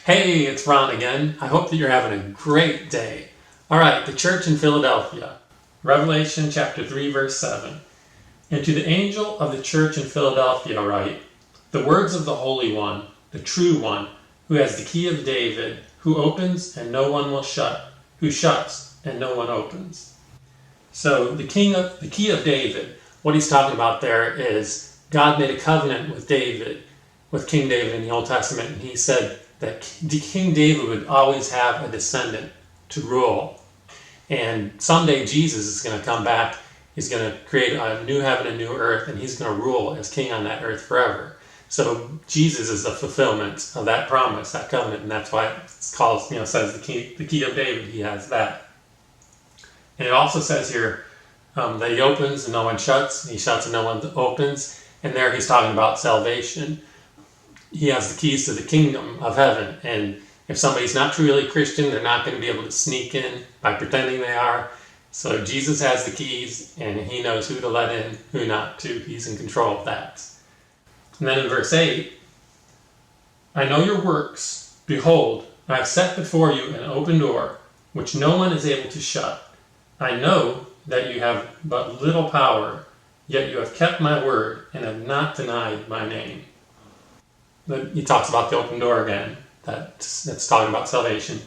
Hey, it's Ron again. I hope that you're having a great day. All right, the church in Philadelphia. Revelation chapter 3, verse 7. And to the angel of the church in Philadelphia write, the words of the Holy One, the true One, who has the key of David, who opens and no one will shut, who shuts and no one opens. So the key of David, what he's talking about there is God made a covenant with David, with King David in the Old Testament, and he said that King David would always have a descendant to rule. And someday Jesus is going to come back. He's going to create a new heaven and new earth, and he's going to rule as king on that earth forever. So Jesus is the fulfillment of that promise, that covenant, and that's why it's called, says the key of David. He has that. And it also says here that he opens and no one shuts, and he shuts and no one opens. And there he's talking about salvation. He has the keys to the kingdom of heaven, and if somebody's not truly Christian, they're not going to be able to sneak in by pretending they are. So Jesus has the keys, and he knows who to let in, who not to. He's in control of that. And then in verse 8, I know your works. Behold, I have set before you an open door, which no one is able to shut. I know that you have but little power, yet you have kept my word and have not denied my name. He talks about the open door again. That's talking about salvation.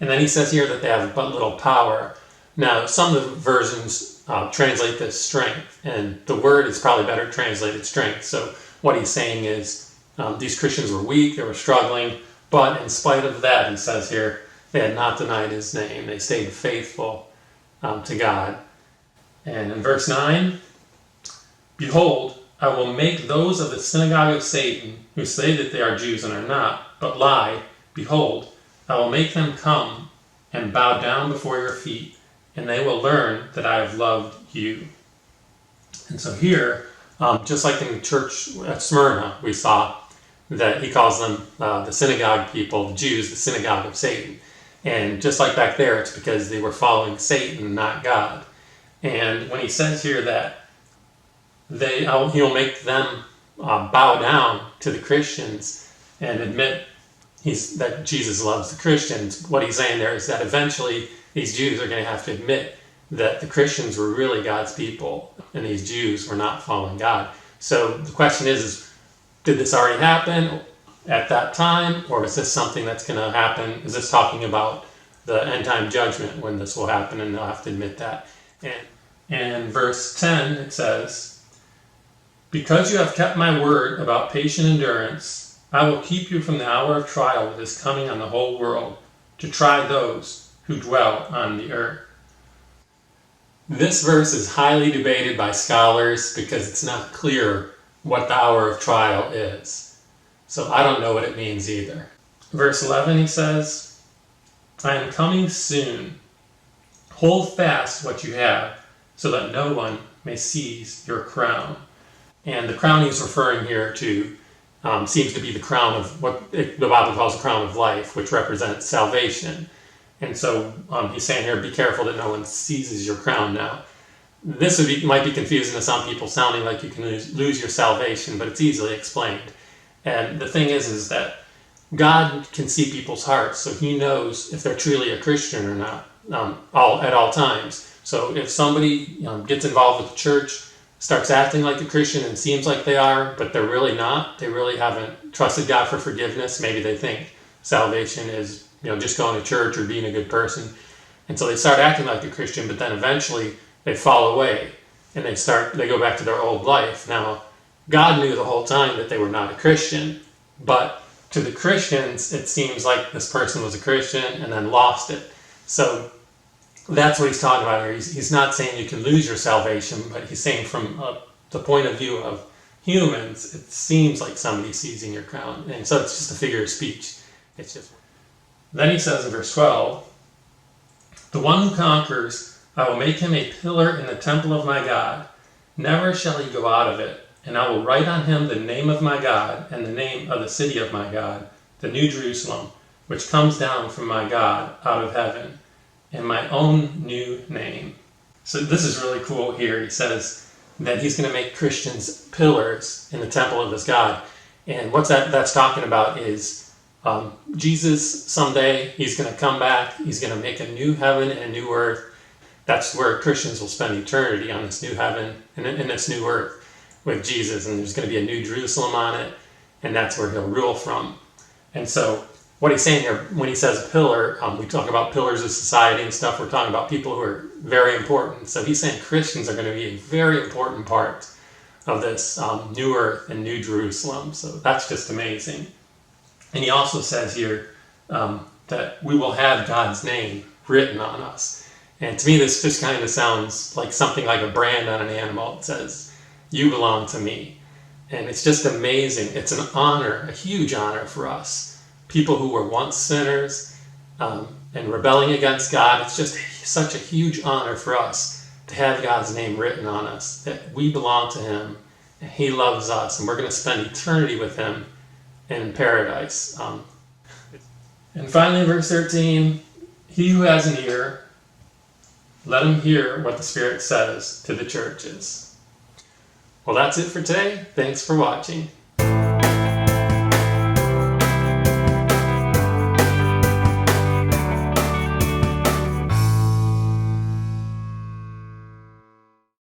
And then he says here that they have but little power. Now, some of the versions translate this strength, and the word is probably better translated strength. So what he's saying is these Christians were weak, they were struggling, but in spite of that, he says here, they had not denied his name. They stayed faithful to God. And in verse 9, behold, I will make those of the synagogue of Satan who say that they are Jews and are not, but lie. Behold, I will make them come and bow down before your feet, and they will learn that I have loved you. And so here, just like in the church at Smyrna, we saw that he calls them the synagogue people, the Jews, the synagogue of Satan. And just like back there, it's because they were following Satan, not God. And when he says here that he'll make them bow down to the Christians and admit that Jesus loves the Christians. What he's saying there is that eventually these Jews are going to have to admit that the Christians were really God's people and these Jews were not following God. So the question is did this already happen at that time, or is this something that's going to happen? Is this talking about the end time judgment when this will happen, and they'll have to admit that? And verse 10, it says, because you have kept my word about patient endurance, I will keep you from the hour of trial that is coming on the whole world, to try those who dwell on the earth. This verse is highly debated by scholars because it's not clear what the hour of trial is. So I don't know what it means either. Verse 11, he says, I am coming soon. Hold fast what you have, so that no one may seize your crown. And the crown he's referring here to seems to be the crown of what the Bible calls the crown of life, which represents salvation. And so he's saying here, be careful that no one seizes your crown now. This might be confusing to some people, sounding like you can lose your salvation, but it's easily explained. And the thing is that God can see people's hearts, so he knows if they're truly a Christian or not at all times. So if somebody gets involved with the church, starts acting like a Christian and seems like they are, but they're really not, they really haven't trusted God for forgiveness, maybe they think salvation is just going to church or being a good person, and so they start acting like a Christian, but then eventually they fall away and they go back to their old life. Now, God knew the whole time that they were not a Christian, but to the Christians it seems like this person was a Christian and then lost it. So that's what he's talking about here. He's not saying you can lose your salvation, but he's saying from the point of view of humans, it seems like somebody's seizing your crown. And so it's just a figure of speech. Then he says in verse 12, the one who conquers, I will make him a pillar in the temple of my God. Never shall he go out of it. And I will write on him the name of my God and the name of the city of my God, the New Jerusalem, which comes down from my God out of heaven, and my own new name. So this is really cool here. He says that he's going to make Christians pillars in the temple of his God. And what that's talking about is Jesus, someday, he's going to come back. He's going to make a new heaven and a new earth. That's where Christians will spend eternity, on this new heaven and in this new earth with Jesus. And there's going to be a new Jerusalem on it, and that's where he'll rule from. And so what he's saying here, when he says pillar, we talk about pillars of society and stuff. We're talking about people who are very important. So he's saying Christians are going to be a very important part of this new earth and new Jerusalem. So that's just amazing. And he also says here that we will have God's name written on us. And to me, this just kind of sounds like something like a brand on an animal. It says, "You belong to me." And it's just amazing. It's an honor, a huge honor for us. People who were once sinners and rebelling against God. It's just such a huge honor for us to have God's name written on us, that we belong to him and he loves us, and we're going to spend eternity with him in paradise. And finally, verse 13, "He who has an ear, let him hear what the Spirit says to the churches." Well, that's it for today. Thanks for watching.